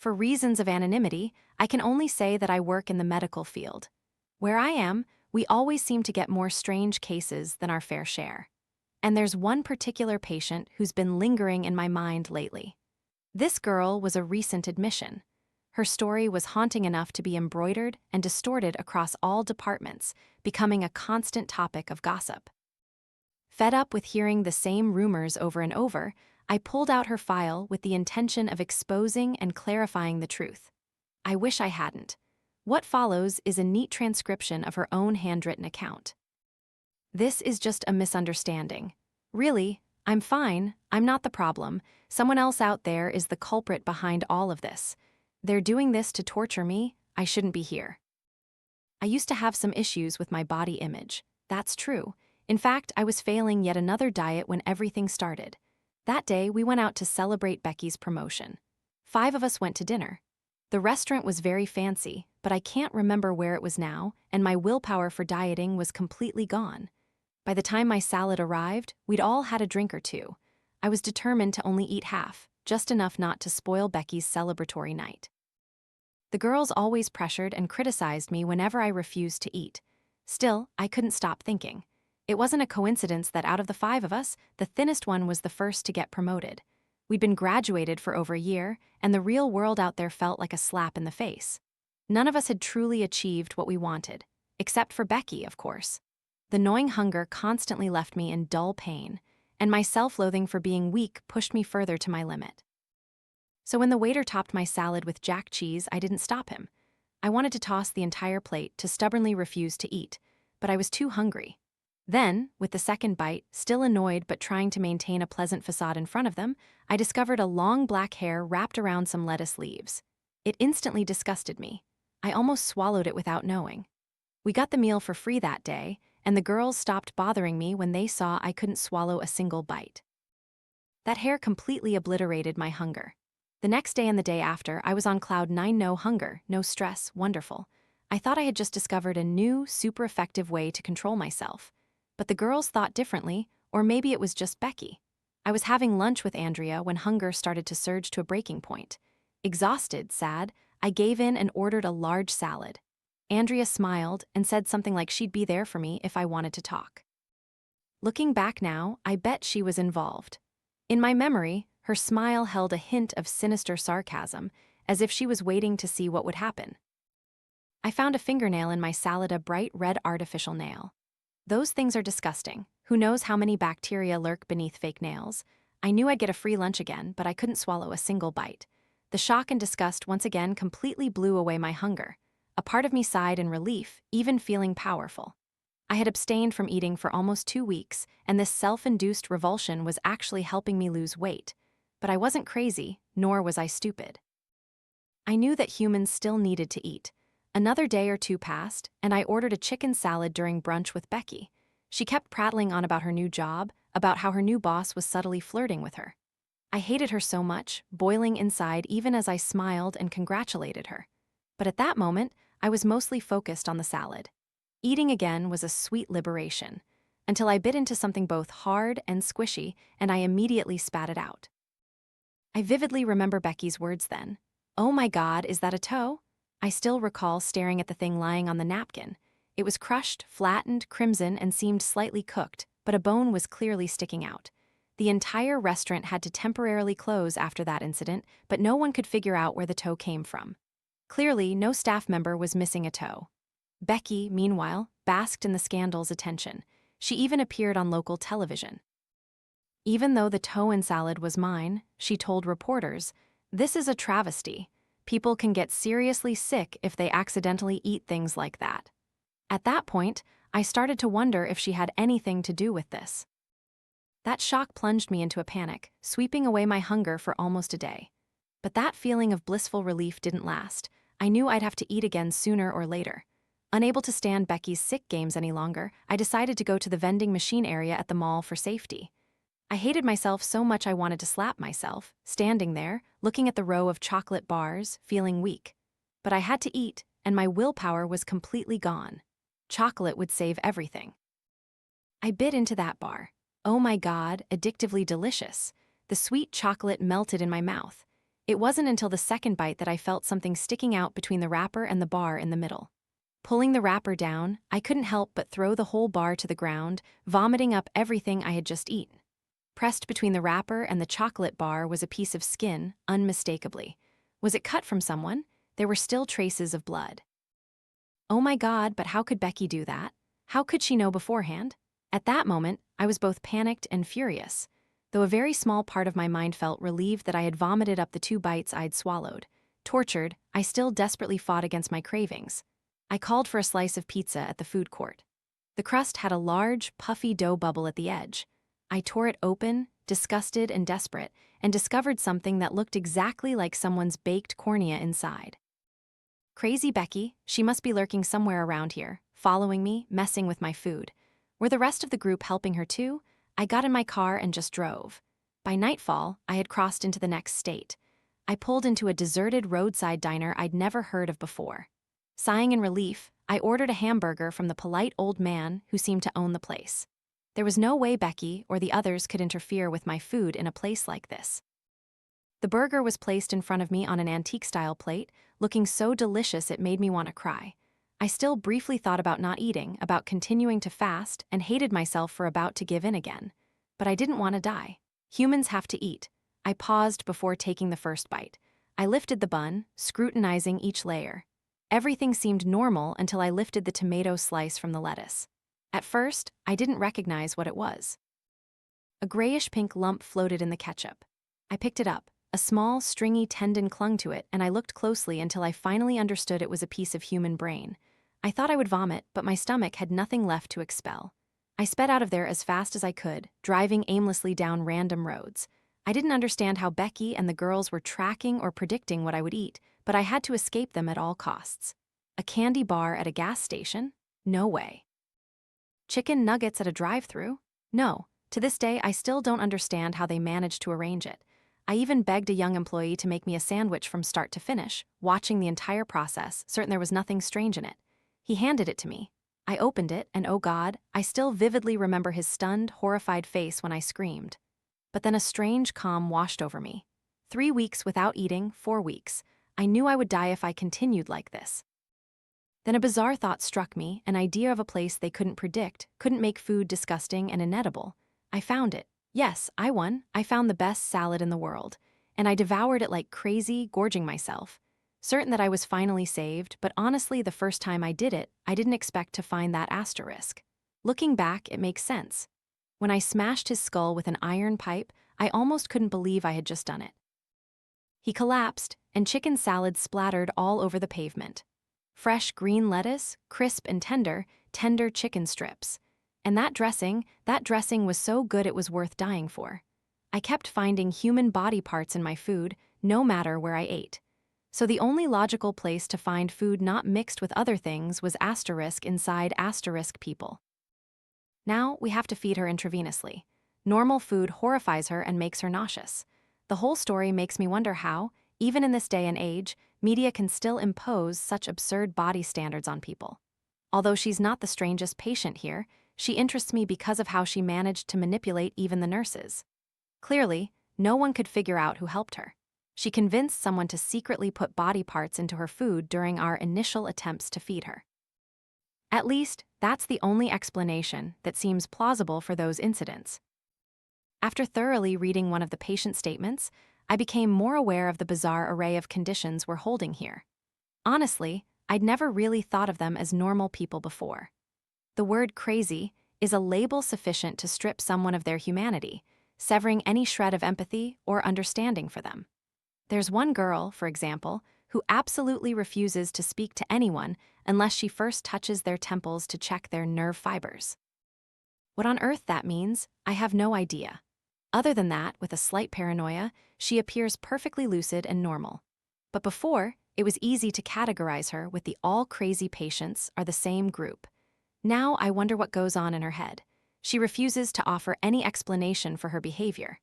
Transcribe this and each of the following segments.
For reasons of anonymity, I can only say that I work in the medical field. Where I am, we always seem to get more strange cases than our fair share. And there's one particular patient who's been lingering in my mind lately. This girl was a recent admission. Her story was haunting enough to be embroidered and distorted across all departments, becoming a constant topic of gossip. Fed up with hearing the same rumors over and over, I pulled out her file with the intention of exposing and clarifying the truth. I wish I hadn't. What follows is a neat transcription of her own handwritten account. This is just a misunderstanding. Really, I'm fine, I'm not the problem. Someone else out there is the culprit behind all of this. They're doing this to torture me, I shouldn't be here. I used to have some issues with my body image. That's true. In fact, I was failing yet another diet when everything started. That day, we went out to celebrate Becky's promotion. 5 of us went to dinner. The restaurant was very fancy, but I can't remember where it was now, and my willpower for dieting was completely gone. By the time my salad arrived, we'd all had a drink or two. I was determined to only eat half, just enough not to spoil Becky's celebratory night. The girls always pressured and criticized me whenever I refused to eat. Still, I couldn't stop thinking. It wasn't a coincidence that out of the 5 of us, the thinnest one was the first to get promoted. We'd been graduated for over a year, and the real world out there felt like a slap in the face. None of us had truly achieved what we wanted, except for Becky, of course. The gnawing hunger constantly left me in dull pain, and my self-loathing for being weak pushed me further to my limit. So when the waiter topped my salad with jack cheese, I didn't stop him. I wanted to toss the entire plate to stubbornly refuse to eat, but I was too hungry. Then, with the second bite, still annoyed but trying to maintain a pleasant facade in front of them, I discovered a long black hair wrapped around some lettuce leaves. It instantly disgusted me. I almost swallowed it without knowing. We got the meal for free that day, and the girls stopped bothering me when they saw I couldn't swallow a single bite. That hair completely obliterated my hunger. The next day and the day after, I was on cloud 9, no hunger, no stress, wonderful. I thought I had just discovered a new, super effective way to control myself. But the girls thought differently, or maybe it was just Becky. I was having lunch with Andrea when hunger started to surge to a breaking point. Exhausted, sad, I gave in and ordered a large salad. Andrea smiled and said something like she'd be there for me if I wanted to talk. Looking back now, I bet she was involved. In my memory, her smile held a hint of sinister sarcasm, as if she was waiting to see what would happen. I found a fingernail in my salad, a bright red artificial nail. Those things are disgusting. Who knows how many bacteria lurk beneath fake nails? I knew I'd get a free lunch again, but I couldn't swallow a single bite. The shock and disgust once again completely blew away my hunger. A part of me sighed in relief, even feeling powerful. I had abstained from eating for almost 2 weeks, and this self-induced revulsion was actually helping me lose weight. But I wasn't crazy, nor was I stupid. I knew that humans still needed to eat. Another day or two passed, and I ordered a chicken salad during brunch with Becky. She kept prattling on about her new job, about how her new boss was subtly flirting with her. I hated her so much, boiling inside even as I smiled and congratulated her. But at that moment, I was mostly focused on the salad. Eating again was a sweet liberation, until I bit into something both hard and squishy, and I immediately spat it out. I vividly remember Becky's words then. "Oh my God, is that a toe?" I still recall staring at the thing lying on the napkin. It was crushed, flattened, crimson, and seemed slightly cooked, but a bone was clearly sticking out. The entire restaurant had to temporarily close after that incident, but no one could figure out where the toe came from. Clearly, no staff member was missing a toe. Becky, meanwhile, basked in the scandal's attention. She even appeared on local television. Even though the toe and salad was mine, she told reporters, "This is a travesty. People can get seriously sick if they accidentally eat things like that." At that point, I started to wonder if she had anything to do with this. That shock plunged me into a panic, sweeping away my hunger for almost a day. But that feeling of blissful relief didn't last. I knew I'd have to eat again sooner or later. Unable to stand Becky's sick games any longer, I decided to go to the vending machine area at the mall for safety. I hated myself so much I wanted to slap myself, standing there, looking at the row of chocolate bars, feeling weak. But I had to eat, and my willpower was completely gone. Chocolate would save everything. I bit into that bar. Oh my God, addictively delicious. The sweet chocolate melted in my mouth. It wasn't until the second bite that I felt something sticking out between the wrapper and the bar in the middle. Pulling the wrapper down, I couldn't help but throw the whole bar to the ground, vomiting up everything I had just eaten. Pressed between the wrapper and the chocolate bar was a piece of skin, unmistakably. Was it cut from someone? There were still traces of blood. Oh my God, but how could Becky do that? How could she know beforehand? At that moment, I was both panicked and furious. Though a very small part of my mind felt relieved that I had vomited up the 2 bites I'd swallowed. Tortured, I still desperately fought against my cravings. I called for a slice of pizza at the food court. The crust had a large, puffy dough bubble at the edge. I tore it open, disgusted and desperate, and discovered something that looked exactly like someone's baked cornea inside. Crazy Becky, she must be lurking somewhere around here, following me, messing with my food. Were the rest of the group helping her too? I got in my car and just drove. By nightfall, I had crossed into the next state. I pulled into a deserted roadside diner I'd never heard of before. Sighing in relief, I ordered a hamburger from the polite old man who seemed to own the place. There was no way Becky or the others could interfere with my food in a place like this. The burger was placed in front of me on an antique-style plate, looking so delicious it made me want to cry. I still briefly thought about not eating, about continuing to fast, and hated myself for about to give in again. But I didn't want to die. Humans have to eat. I paused before taking the first bite. I lifted the bun, scrutinizing each layer. Everything seemed normal until I lifted the tomato slice from the lettuce. At first, I didn't recognize what it was. A grayish-pink lump floated in the ketchup. I picked it up. A small, stringy tendon clung to it, and I looked closely until I finally understood it was a piece of human brain. I thought I would vomit, but my stomach had nothing left to expel. I sped out of there as fast as I could, driving aimlessly down random roads. I didn't understand how Becky and the girls were tracking or predicting what I would eat, but I had to escape them at all costs. A candy bar at a gas station? No way. Chicken nuggets at a drive-thru? No. To this day, I still don't understand how they managed to arrange it. I even begged a young employee to make me a sandwich from start to finish, watching the entire process, certain there was nothing strange in it. He handed it to me. I opened it, and oh God, I still vividly remember his stunned, horrified face when I screamed. But then a strange calm washed over me. 3 weeks without eating, 4 weeks. I knew I would die if I continued like this. Then a bizarre thought struck me, an idea of a place they couldn't predict, couldn't make food disgusting and inedible. I found it. Yes, I won. I found the best salad in the world, and I devoured it like crazy, gorging myself. Certain that I was finally saved, but honestly, the first time I did it, I didn't expect to find that asterisk. Looking back, it makes sense. When I smashed his skull with an iron pipe, I almost couldn't believe I had just done it. He collapsed, and chicken salad splattered all over the pavement. Fresh green lettuce, crisp and tender chicken strips. And that dressing was so good it was worth dying for. I kept finding human body parts in my food, no matter where I ate. So the only logical place to find food not mixed with other things was asterisk inside asterisk people. Now we have to feed her intravenously. Normal food horrifies her and makes her nauseous. The whole story makes me wonder how, even in this day and age, media can still impose such absurd body standards on people. Although she's not the strangest patient here, she interests me because of how she managed to manipulate even the nurses. Clearly, no one could figure out who helped her. She convinced someone to secretly put body parts into her food during our initial attempts to feed her. At least, that's the only explanation that seems plausible for those incidents. After thoroughly reading one of the patient statements, I became more aware of the bizarre array of conditions we're holding here. Honestly, I'd never really thought of them as normal people before. The word crazy is a label sufficient to strip someone of their humanity, severing any shred of empathy or understanding for them. There's one girl, for example, who absolutely refuses to speak to anyone unless she first touches their temples to check their nerve fibers. What on earth that means, I have no idea. Other than that, with a slight paranoia, she appears perfectly lucid and normal. But before, it was easy to categorize her with the all-crazy patients are the same group. Now I wonder what goes on in her head. She refuses to offer any explanation for her behavior.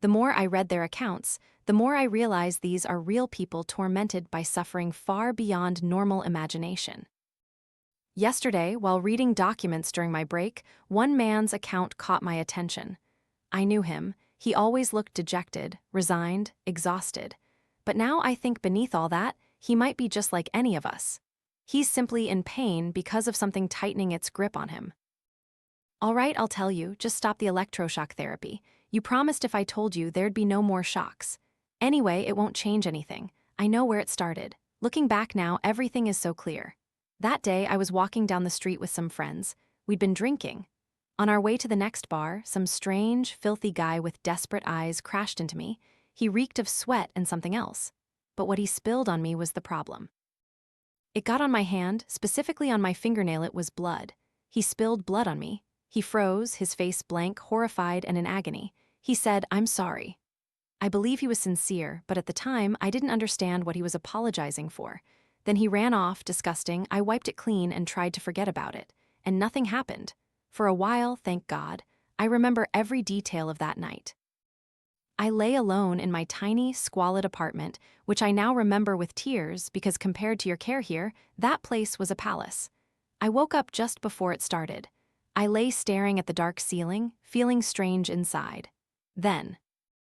The more I read their accounts, the more I realized these are real people tormented by suffering far beyond normal imagination. Yesterday, while reading documents during my break, one man's account caught my attention. I knew him. He always looked dejected, resigned, exhausted. But now I think beneath all that, he might be just like any of us. He's simply in pain because of something tightening its grip on him. All right, I'll tell you, just stop the electroshock therapy. You promised if I told you there'd be no more shocks. Anyway, it won't change anything. I know where it started. Looking back now, everything is so clear. That day, I was walking down the street with some friends. We'd been drinking. On our way to the next bar, some strange, filthy guy with desperate eyes crashed into me. He reeked of sweat and something else. But what he spilled on me was the problem. It got on my hand, specifically on my fingernail. It was blood. He spilled blood on me. He froze, his face blank, horrified and in agony. He said, "I'm sorry." I believe he was sincere, but at the time, I didn't understand what he was apologizing for. Then he ran off, disgusting. I wiped it clean and tried to forget about it. And nothing happened. For a while, thank God, I remember every detail of that night. I lay alone in my tiny, squalid apartment, which I now remember with tears because compared to your care here, that place was a palace. I woke up just before it started. I lay staring at the dark ceiling, feeling strange inside. Then,